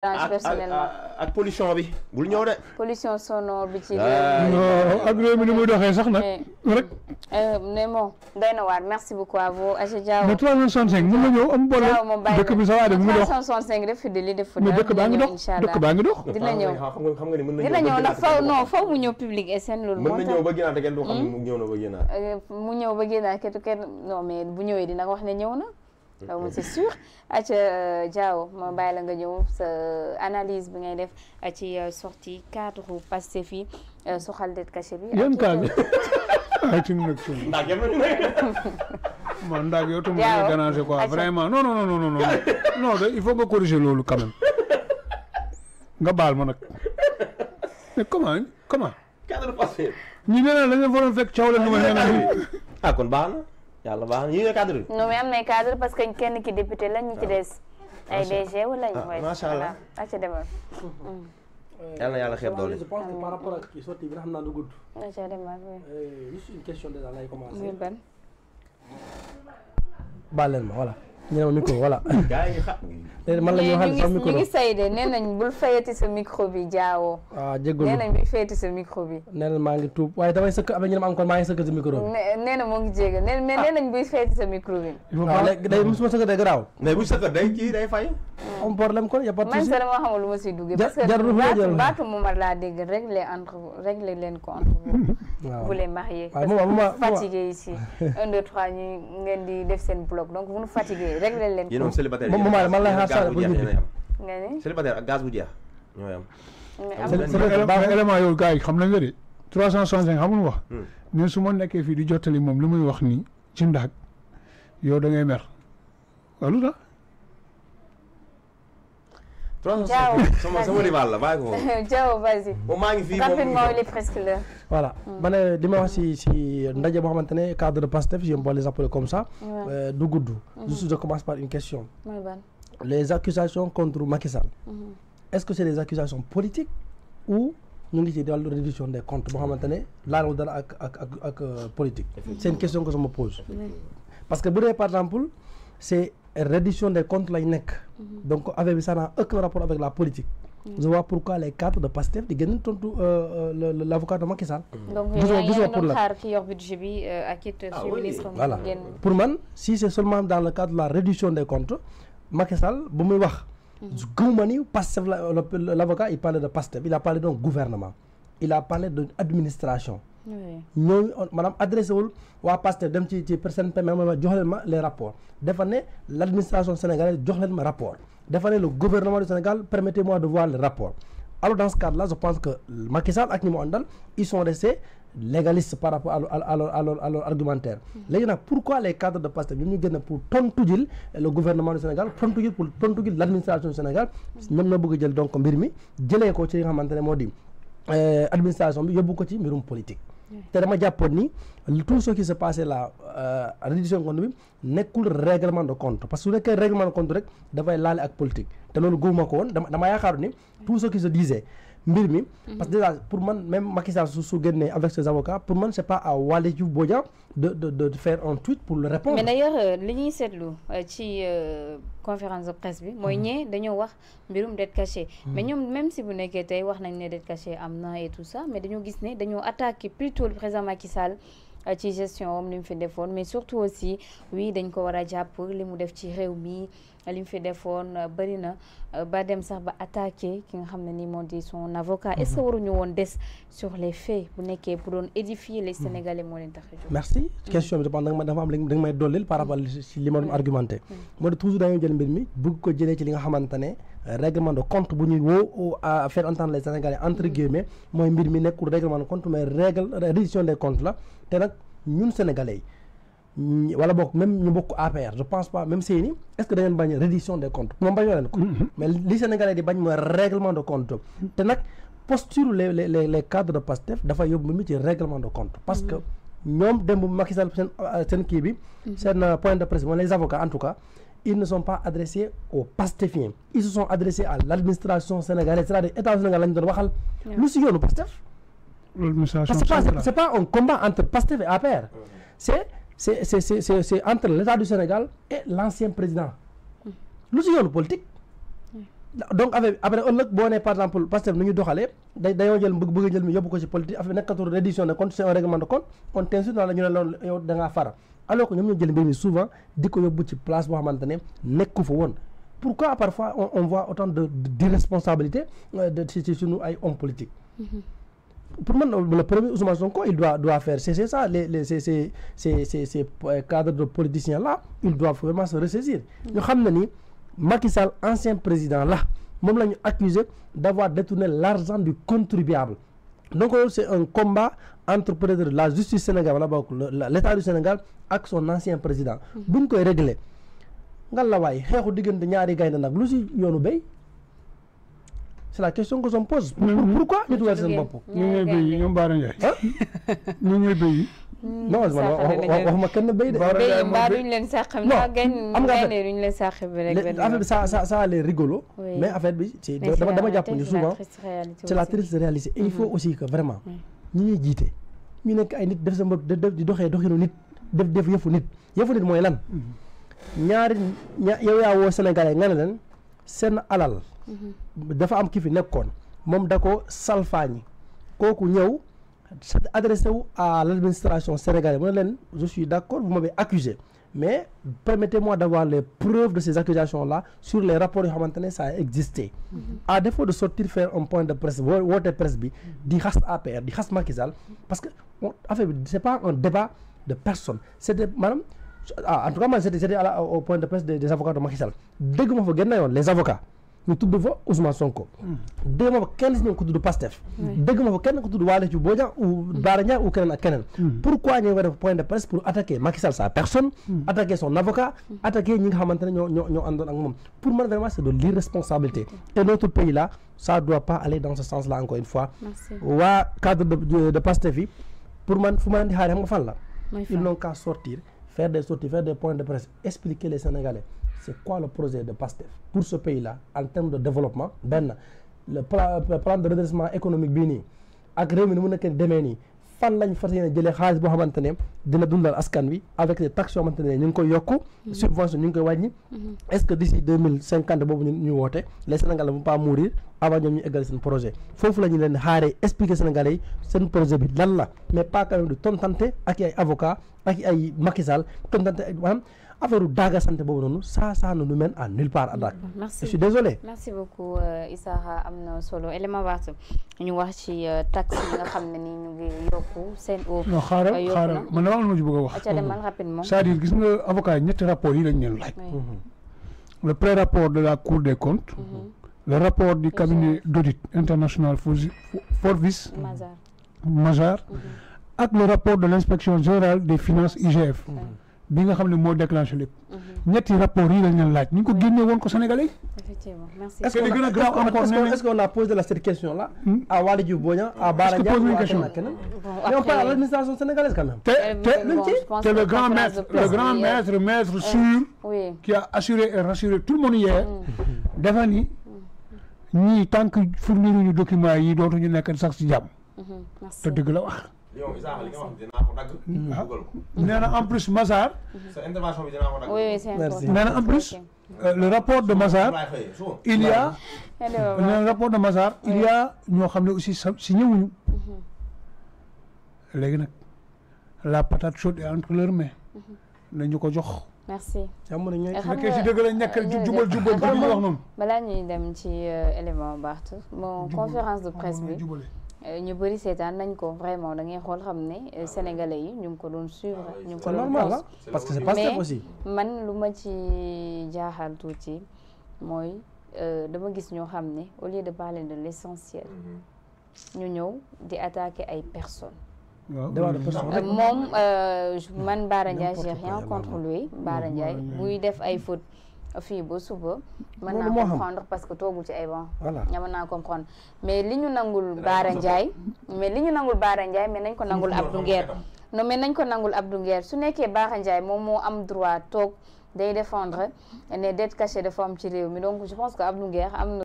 personnellement ak pollution bi bul ñëw de. pollution sonore bi ci non ak réew mi ni muy doxee sax nag rek. mais bon doy na waar merci beaucoup à vous Aja Diaw. mais 365 mën na ñëw am boole dëkk bi sa waa de mu ngi dox 365 def fi de li def fa mais dëkk baa ngi dox dëkk baa ngi dox. dina ñëw xam nga ni mën na ñëw dina ñëw ndax faw non faw mu ñëw public SN loolu moo tax mën na ñëw ba génnaat kenn du xam mu ñëw na ba génnaat. mu ñëw ba génnaat kenn non mais bu ñëwee dina wax ne ñëw na. donc c'est sûr Aja Diaw ma bàyyi la nga ñëw sa analyse bi ngay def ci sortie cadre Pastef yi soxal det caché bi. yan cadre ay ci nag ci ndax yem nañu ne. man ndax yow tam ma déranger quoi vraiment non non non non non il faut nga corriger loolu quand même nga baal ma nag mais comment. cadre Pastef. ñi nee na la nga faroon fekk coow la nu ma nee na. kon baax na. yàlla baax na yii nga cadre bi. non mais am na cadre parce que kenn ki député la ñu ci des. ay DG wala ñu. macha allah voilà demal. yàlla na yàlla xeeb doole. je pense que par rapport ak sortie bi nga xam naa du gudd. demal juste une question déjà lay commencer. muy ban. baal leen ma voilà. ñu ne ma micro voilà. gars yi xam. man la ñu waxal sax micro ñu ngi say de nee nañ bul fayati sa micro bi jaawoo. waaw jégalu nee nañ bul fayati sa micro bi. nee na maa ngi tuub waaye damay sëkk am na ñu ne ma encore maa ngi sëkk sa micro bi. nee na moo ngi jégal mais nee nañ buy fayati sa micro bi. waaw léegi day mosuma sëkk day garaaw. mais bu sëkk day kii day fay. am problème kon y a pas de man souci. sax dama xamul lu ma siy duggee. parce jarul que baatu Momar laa dégg régler leen ko entre vous. waaw vous les mariez. waaw parce que moom vous fatigué ici 1 2 3 ñu ngeen di def seen bloc donc vous nous fatiguez régler leen ko. yéen moom célibataire moom man lay xaar gaz bu jeex yéen a yam. nga ne célibataire ak gaz bu jeex ñoo yam. mais élément yow gars yi xam nañ nga de 365 xamul wax. ne su ma nekkee fii di jottali moom li muy wax nii ci ndax yow da ngay mer waaw lu tax. sama rival la bàyyi ko moom. Diaw vas-y. maa ngi fii rapidement il est presque l'heure. voilà ma ne li ma wax si ndaje boo xamante ne cadre de Pastef je peux les appeler comme ça. du gudd. juste je commence par une question. mooy ban. les accusations contre Macky Sall. est-ce que c'est des accusations politiques ou ñu ngi ci wàllu réduction des comptes boo xamante ne laalul dara ak politique. c'est une question que je me pose. parce que bu dee par exemple c'est réduction des comptes lañ nekk. donc affaire bi ça n'a aucun rapport avec la politique. je vois pourquoi les cadres de Pastef di gën a tontu l'avocat de Macky Sall. donc yaa ngi doon xaar ki yor budget bi ak it suñu ministre. voilà pour man si c'est seulement dans le cadre de la réduction des comptes Macky Sall bu muy wax. gëmuma ni Pastef l'avocat il parlait de Pastef il a parlé d'un gouvernement il a parlé d'une administration. ñooñu maanaam adressé wul waa Pastef dem ci personne ma jox leen ma les rapports dafa ne l'administration sénégalaise jox leen ma rapport dafa ne le gouvernement du Sénégal permettez-moi de voir le rapport alors dans ce cadre-là je pense que Macky Sall ak ñi mu àndal ils sont restés légalistes par rapport à leur argumentaire léegi nag pourquoi les cadres de Pastef ñoom ñu génn pour tontu jël le gouvernement du Sénégal tontu jël l'administration du Sénégal ñoom ñoo bëgg jël donc mbir mi jëlee ko ci li nga xamante ne moo di administration bi yóbbu ko ci mbirum politique te dama jàppoon ni tout ce qui se passait là réduction de compte bi nekkul règlement de compte parce que su nekkee règlement de compte rek dafay laale ak politique te loolu gëwuma ko woon dama yaakaaru ni tout ce qui se disait mbir mi parce que déjà pour man même Macky Sall su génnee avec ses avocats pour man c'est pas à Waly Diouf Bodian de faire un tweet pour le répondre. mais d'ailleurs li ñuy seetlu ci conférence de presse bi mooy ñee dañoo wax mbirum dette cachée mais ñoom même si bu nekkee tey wax nañ ne dette cachée am na et tout ça mais dañoo gis ne dañoo attaqué plutôt le président Macky Sall ci gestion am li mu fi defoon mais surtout aussi oui dañ ko war a jàpp li mu def ci réew mi li mu fi defoon bëri na ba dem sax ba attaqué ki nga xam ne ni moo di son avocat est-ce que waruñu woon des sur les faits bu nekkee pour doon édifier les Sénégalais moo leen tax a jóg. merci question bi dafa am da nga may dollil par rapport ci li ma doon argumenté moo di toujours dañoo jël mbir mi bëgg ko jëlee ci li nga xamante ne règlement de compte bu ñuy woo à faire entendre les Sénégalais entre guillemets mooy mbir mi nekkul règlement de compte mais réduction des comptes la te nag ñun Sénégalais yi wala bokk même ñu bokk APR je pense pas même seeni est-ce que da ngeen bañ réduction des comptes moom bañoo leen ko mais li Sénégalais di bañ mooy règlement de compte te nag posture les cadres de Pastef dafa yóbbu mi ci règlement de compte parce que ñoom démb Macky Sall seen kii bi seen point de presse mooy les avocats en tout cas ils ne sont pas adressés aux Pastefiens ils se sont adressés à l'administration sénégalaise c'est-à-dire état Sénégal lañu doon waxal lu si yoonu Pastef parce que c'est pas un combat entre Pastef et APR c'est entre l'état du Sénégal et l'ancien président lu si yoonu politique donc après ëllëg boo nee par exemple Pastef nu ñu doxalee dañoo jël bëgg a jël mi yóbbu ko ci politique affaire nekkatul reddition de compte c'est un règlement de compte on t'insulte la ñu ne loolu yow da ngaa fara alors que ñoom ñoo jël mbir mi souvent di ko yóbbu ci place boo xamante ne nekku fa woon pourquoi parfois on voit autant d'irresponsabilité ci suñu ay hommes politiques pour moi le premier Ousmane Sonko il doit faire cesser ça ces cadres de politiciens là ils doivent vraiment se ressaisir ñu xam ne ni Macky Sall ancien président là moom la ñu accusé d'avoir détourné l'argent du contribuable donc c'est un combat entre peut-être la justice sénégalaise wala boog l'état du Sénégal ak son ancien président buñ koy régler nga la waay xeexu diggante ñaari gaynde nag lu si yoonu béy c'est la question que je me pose pourquoi ñu dugal seen bopp ñu ñooy béy yi ñoom Bara Ndiaye ñu ñooy béy yi non waxuma kenn béy de mbaa duñ leen sàqam non am nga duñ leen sàq bi rek affaire bi ça a l'air rigolo mais affaire bi c'est dama jàpp ni souvent c'est la triste réalité et il faut aussi que vraiment ñi ñuy jiite ñu nekk ay nit def sa mbëb di doxee doxinu nit def yëfu nit mooy lan yow yaa woo Sénégalais nga ne leen seen alal dafa am ki fi nekkoon moom da ko salfaañi kooku ñëw adressé wu à l'administration sénégalaise mu ne leen je suis d'accord vous m'avez accusé mais permettez-moi d'avoir les preuves de ces accusations là sur les rapports yoo xamante ne ça a existé à défaut de sortir faire un point de presse woote presse bi di xas APR di xas Macky Sall parce que affaire bi c'est pas un débat de personne c'était maanaam en tout cas man c'était au point de presse des avocats de Macky Sall dégg ma fa gën na yoon les avocats ñu tudd fa Ousmane Sonko dégg ma fa kenn si ñoom ko tudd Pastef dégg ma fa kenn ko tudd Waly Diouf Bodiang ou Bara Ndiaye ou keneen ak keneen pourquoi ñu nga def point de presse pour attaquer Macky Sall sa personne attaquer son avocat attaquer ñi nga xamante ne ñoo àndoon ak moom pour moi vraiment c'est de l'irresponsabilité et notre pays là ça doit pas aller dans ce sens là encore une fois waa cadre de Pastef yi pour man fu ma leen di xaaree xam nga fan la ils n'ont qu'à sortir faire des sorties faire des points de presse expliquer les Sénégalais c'est quoi le projet de Pastef pour ce pays-là en termes de développement benn le plan de redressement économique bii nii ak réew mi ni mu nekk demee nii fan lañ fas yéene jëlee xaalis boo xamante ne dina dundal askan wi avec des taxes yoo xamante ne ñu ngi koy yokku subvention ñu ngi koy wàññi est-ce que d'ici 2050 boobu ñu woote les Sénégalais ne vont pas mourir avant ñoom ñu eggal seen projet foofu la ñu leen xaaree expliquer Sénégalais yi seen projet bi lan la mais pas quand même de tontante ak ay avocat ak ay Macky Sall tontante ak maanaam affaire daaga santé boobu noonu ça ne nous mène à nulle part Adak. Merci. Je suis désolé. Merci beaucoup Issakha am na solo élément waxtu ñu wax ci taxe yi nga xam ne ni ñu ngi yokku seen eau. non xaaral man dama am lu ma ci bëgg a wax. ca demal rapidement. c'est-à-dire gis nga avocat yi ñetti rapport yi lañ leen laaj. Le pré-rapport de la Cour des comptes. Le rapport du cabinet d'audit international Forvis Mazars ak le rapport de l'inspection générale des finances IGF. bi nga xam ne moo déclenché lépp ñetti rapport yi lañ leen laaj ñu ngi ko génne woon ko Sénégalais yi. Effectivement, merci. Est-ce que li gën a grave encore est-ce qu'on a posé cette question là à Waly Diouf Bodiang à Bara Ndiaye ou à keneen mais on parle à l'administration sénégalaise quand même. te le grand maître sûr qui a assuré et rassuré tout le monde hier dafa ni ñii tant que fournir ñu documents yi dootuñu nekk sax ci jàmm te dëgg la wax. yow Issakha li nga wax dinaa ko dagg. dugal ko. nee na en plus Mazars. sa intervention bi dinaa ko dagg. oui c'est important. nee na en plus le rapport de Mazars il y a le rapport de Mazars il y a ñoo xam ne aussi si ñëwuñu léegi nag la patate chaude est entre leurs mains nañu ko jox. merci. xam nga nekkee si dëgg la ñàkk jubal bi ñu wax noonu. balaa ñuy dem ci élément Barth bon conférence de presse bi. ñu bëri seetaan nañ ko vraiment da ngay xool xam ne sénégalais yi ñu ngi ko doon suivre. ñu ngi ko doon normal parce que c'est Pastef aussi. man lu ma ci jaaxal tuuti mooy dama gis ñoo xam ne au lieu de parler de l'essentiel ñu ñëw di attaquer ay personnes. moom man Bara Ndiaye j'ai rien contre lui Bara Ndiaye buy def ay fautes. fii ba suba mën naa comprendre parce que toogul ci ay banc mën naa comprendre mais li ñu nangul Bara Ndiaye mais nañ ko nangul Abdou Nguer non mais nañ ko nangul Abdou Nguer su nekkee Bara Ndiaye moom moo am droit toog day défendre ne dette cachée dafa am ci réew mi donc je pense que Abdou Nguer am na